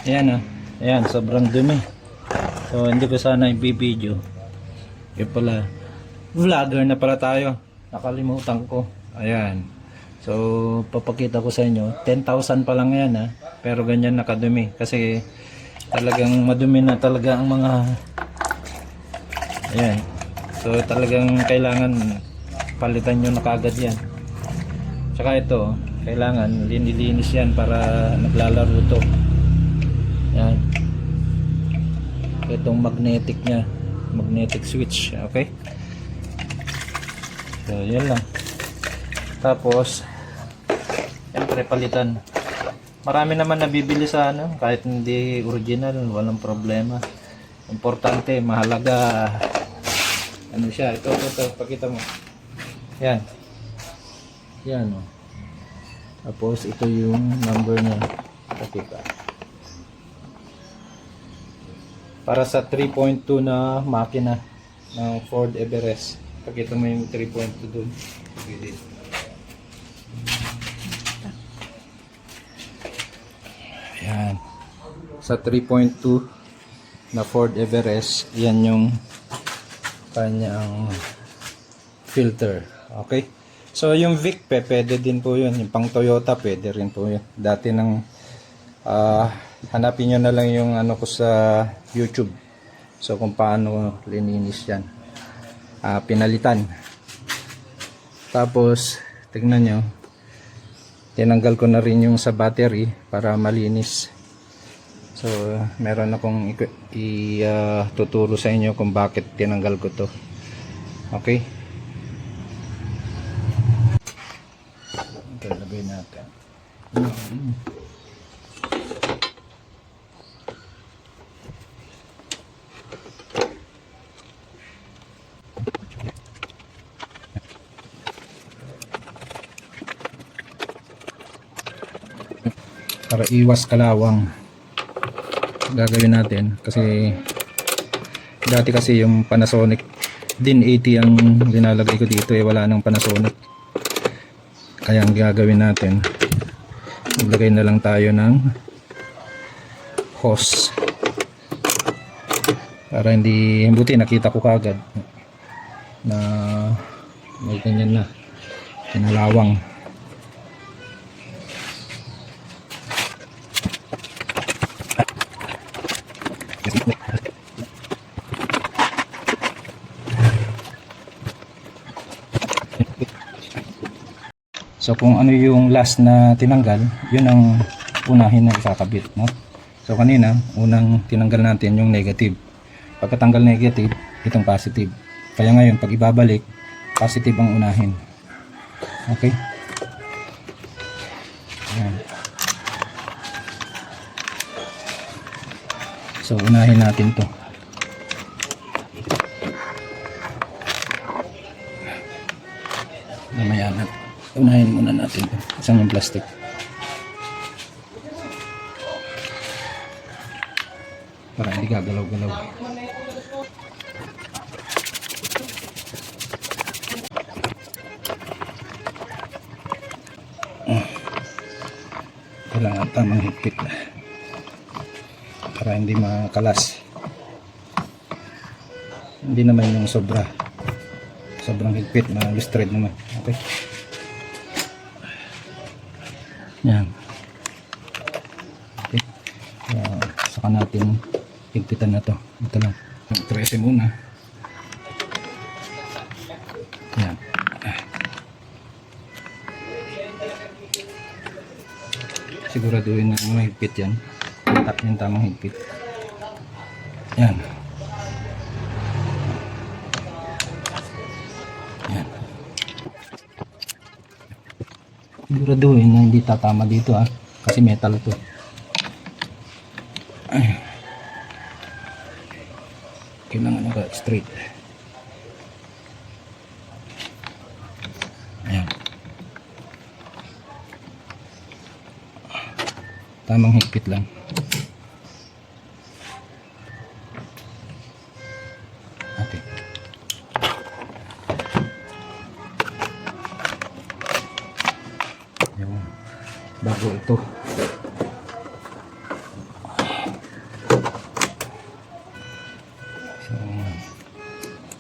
Ayan ayan, sobrang dumi. So hindi ko sana i-video. Kaya pala, vlogger na pala tayo. Nakalimutan ko. Ayan. So papakita ko sa inyo, 10,000 pa lang yan pero ganyan nakadumi. Kasi talagang madumi na talaga ang mga, ayan. So talagang kailangan palitan nyo na kagad yan. Tsaka ito, kailangan linilinis yan para naglalaro to. Yan. Itong magnetic nya, magnetic switch. Okay, so yan lang. Tapos siyempre palitan. Marami naman nabibili sa kahit hindi original, walang problema. Importante, mahalaga siya. Ito pakita mo. Yan. Yan Tapos ito yung number niya. Pakita. Para sa 3.2 na makina ng Ford Everest. Pakita mo yung 3.2 dun. Ayan. Sa 3.2 na Ford Everest, yan yung kanyang filter. Okay? So yung Vic pwede din po yun. Yung pang Toyota pwede rin po yun. Dati nang hanapin nyo na lang yung ko sa YouTube. So kung paano lininis yan. Pinalitan. Tapos tignan nyo, tinanggal ko na rin yung sa battery para malinis. So meron akong tuturo sa inyo kung bakit tinanggal ko to. Okay, lagay natin. Para iwas kalawang gagawin natin, kasi dati kasi yung Panasonic din 80 ang linalagay ko dito, wala nang Panasonic. Kaya ang gagawin natin, maglagay na lang tayo ng hose para hindi, buti nakita ko kagad na may ganyan na kinalawang. So kung ano yung last na tinanggal, yun ang unahin na ikakabit, no? So kanina, unang tinanggal natin yung negative. Pagkatanggal negative, itong positive. Kaya ngayon, pag ibabalik, positive ang unahin. Okay? Ayan. So unahin natin to. Mamaya natin. Unahin muna natin ito. Isang yung plastic. Para hindi gagalaw-galaw. Kailangan tamang higpit na. Para hindi makalas. Hindi naman yung sobrang higpit na lustred naman. Okay. Yan. Okay. Saka natin higpitan na to. Ito lang. 13 muna. Yan. Siguraduhin na mahigpit yan. Tap yung tamang higpit. Yan. Yan. Siguraduhin na hindi tatama dito kasi metal to. Ay. Kailangan naka straight. Ayan. Tamang higpit lang. Okay. Bago ito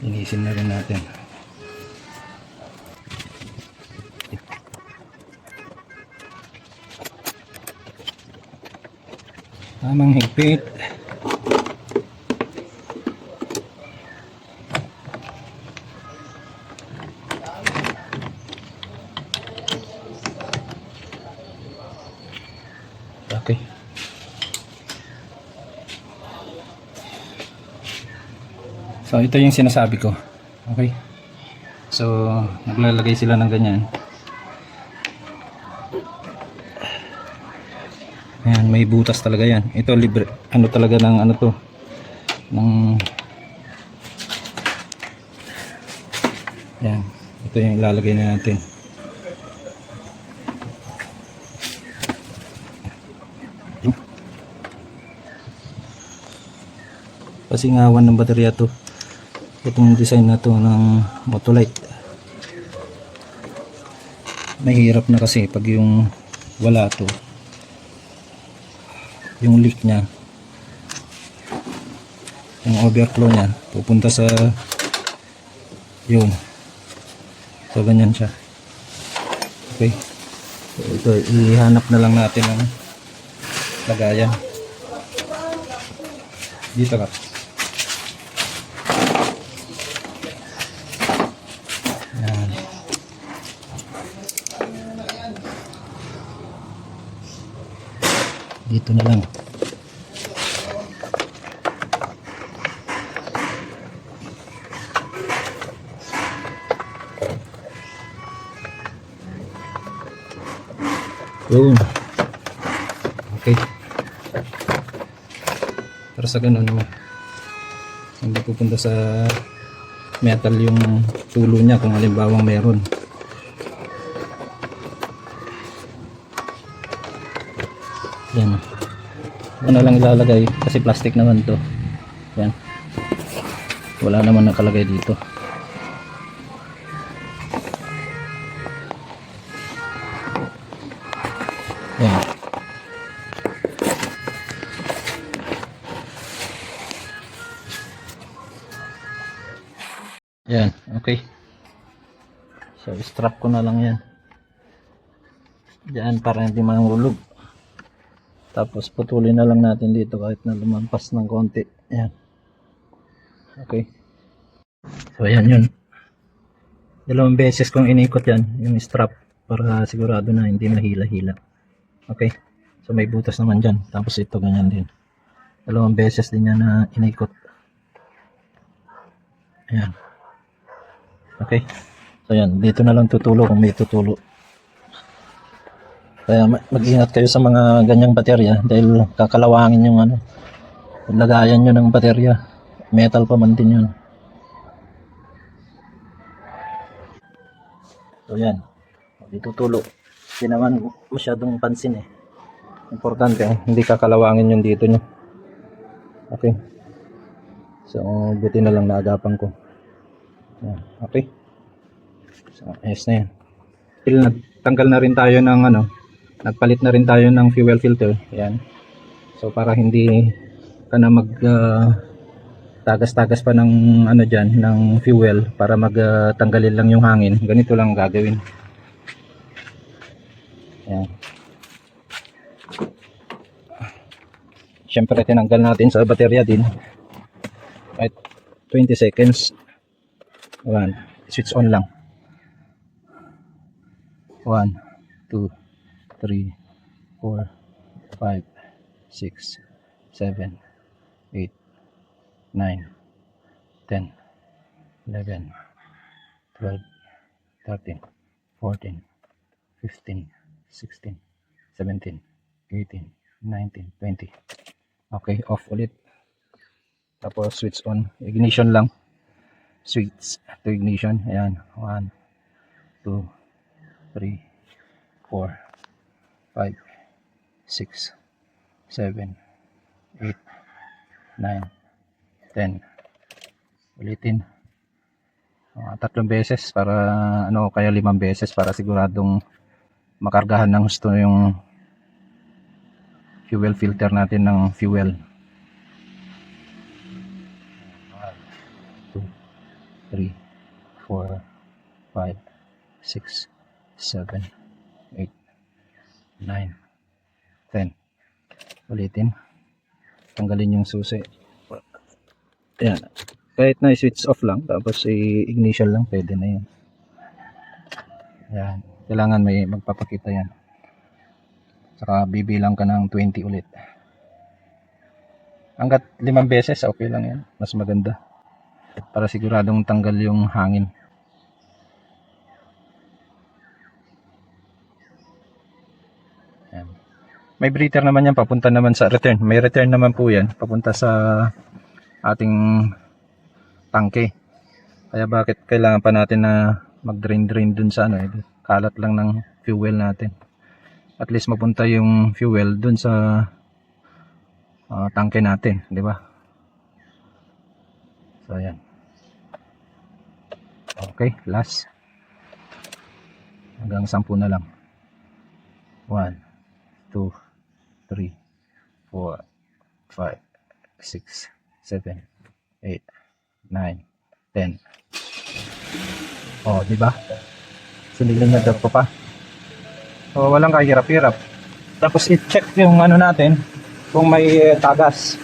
Linisin na rin natin. Tamang higpit. Okay. So ito yung sinasabi ko. Okay. So naglalagay sila ng ganyan. Ayan, may butas talaga yan. Ito libre. Ano talaga ng ano to? Ng yan. Ito yung ilalagay na natin. Pasingawan ng baterya to. Itong design na to ng Motolite. Mahirap na kasi pag yung wala to, yung leak nya, yung overflow nya pupunta sa yun. So ganyan siya. Okay, so ito ihanap na lang natin ang lagayan dito ka. Yan. Dito na lang. Yun. Okay. Para sa ganun naman, hindi pupunta sa metal yung tulo niya kung halimbawang meron. Yan. Ano lang ilalagay kasi plastic naman to. Yan. Wala naman nakalagay dito. Yan. Yan, okay. So, strap ko na lang yan. Diyan para hindi mahulog. Tapos putulin na lang natin dito kahit na lumampas ng konti. Yan. Okay. So, ayan yun. Dalawang beses kong inikot yan, yung strap, para sigurado na hindi mahila-hila. Okay. So, may butas naman dyan. Tapos ito, ganyan din. Dalawang beses din yan na inikot. Ayan. Okay. So yan, dito na lang tutulo kung may tutulo. Kaya mag-ingat kayo sa mga ganyang baterya dahil kakalawangin yung ano, lagayan nyo ng baterya. Metal pa man din yun. So yan, ditutulo. Hindi naman masyadong pansin eh. Importante, hindi kakalawangin yung dito nyo. Okay. So, buti na lang naagapan ko. Yan, okay. So, ayos na yan. Nagtanggal na rin tayo ng ano, nagpalit na rin tayo ng fuel filter. Yan. So para hindi ka na mag tagas-tagas pa ng ano diyan, ng fuel para tanggalin lang yung hangin. Ganito lang gagawin. Yan. Siyempre tinanggal natin sa baterya din. Right, 20 seconds. Ayan, switch on lang. 1, 2, 3, 4, 5, 6, 7, 8, 9, 10, 11, 12, 13, 14, 15, 16, 17, 18, 19, 20. Okay, off ulit. Tapos switch on. Ignition lang. Switch to ignition. Ayan. 1, 2, 3, 4, 5, 6, 7, 8, 9, 10. Ulitin. Tatlong beses para ano, kaya 5 beses para siguradong makargahan ng gusto yung fuel filter natin ng fuel. 1, 2, 3, 4, 5, 6, 7, 8, 9, 10. Ulitin. Tanggalin yung susi. Ayan. Kahit na i-switch off lang, tapos i-ignition lang, pwede na yun. Ayan. Kailangan may magpapakita yan. Saka bibilang ka ng 20 ulit. Hanggat 5 beses, okay lang yan. Mas maganda. Para siguradong tanggal yung hangin. Ayan. May breather naman yan, papunta naman sa return. May return naman po yan, papunta sa ating tangke. Kaya bakit kailangan pa natin na mag-drain dun sa kalat lang ng fuel natin. At least mapunta yung fuel dun sa tangke natin, di ba? So ayan. Okay, last. Hanggang 10 na lang. 1, 2, 3, 4, 5, 6, 7, 8, 9, 10. Oh, di ba? Sinilingan ko pa. So, walang kahirap-hirap. Tapos i-check yung natin kung may tagas.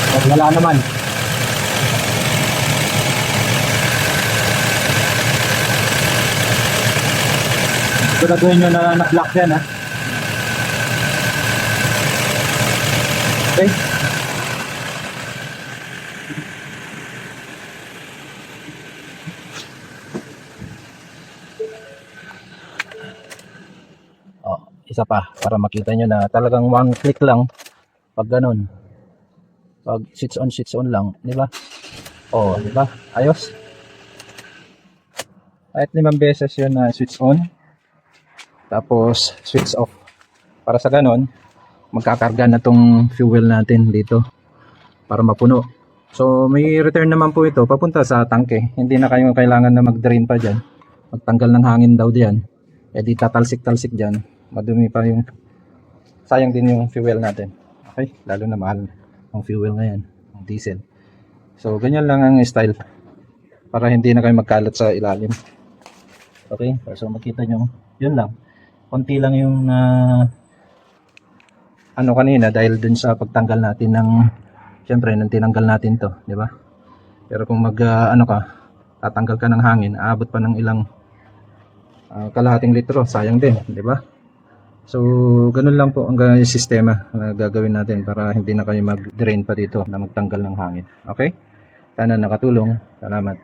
Oh, wala naman. Siguraduhin nyo na na-block yan, ha? Okay. Oh, isa pa para makita nyo na talagang one click lang pag ganun. Pag switch on lang, di ba? Oh, di ba? Ayos. Kahit 5 beses yun na switch on. Tapos switch off. Para sa ganun, magkakarga na tong fuel natin dito para mapuno. So may return naman po ito papunta sa tangke. Hindi na kayo kailangan na mag-drain pa dyan. Magtanggal ng hangin daw diyan. Eh di tatalsik-talsik dyan. Madumi pa yung sayang din yung fuel natin. Okay, lalo na mahal ang fuel ngayon, ang diesel. So ganyan lang ang style para hindi na kayo magkalat sa ilalim. Okay, so makita nyo, yun lang. Konti lang yung kanina dahil dun sa pagtanggal natin ng syempre nang tinanggal natin to, di ba? Pero kung tatanggal ka ng hangin, aabot pa ng ilang kalahating litro, sayang din, di ba? So ganun lang po ang sistema na gagawin natin para hindi na kayo mag-drain pa dito na magtanggal ng hangin. Okay? Sana nakatulong. Salamat.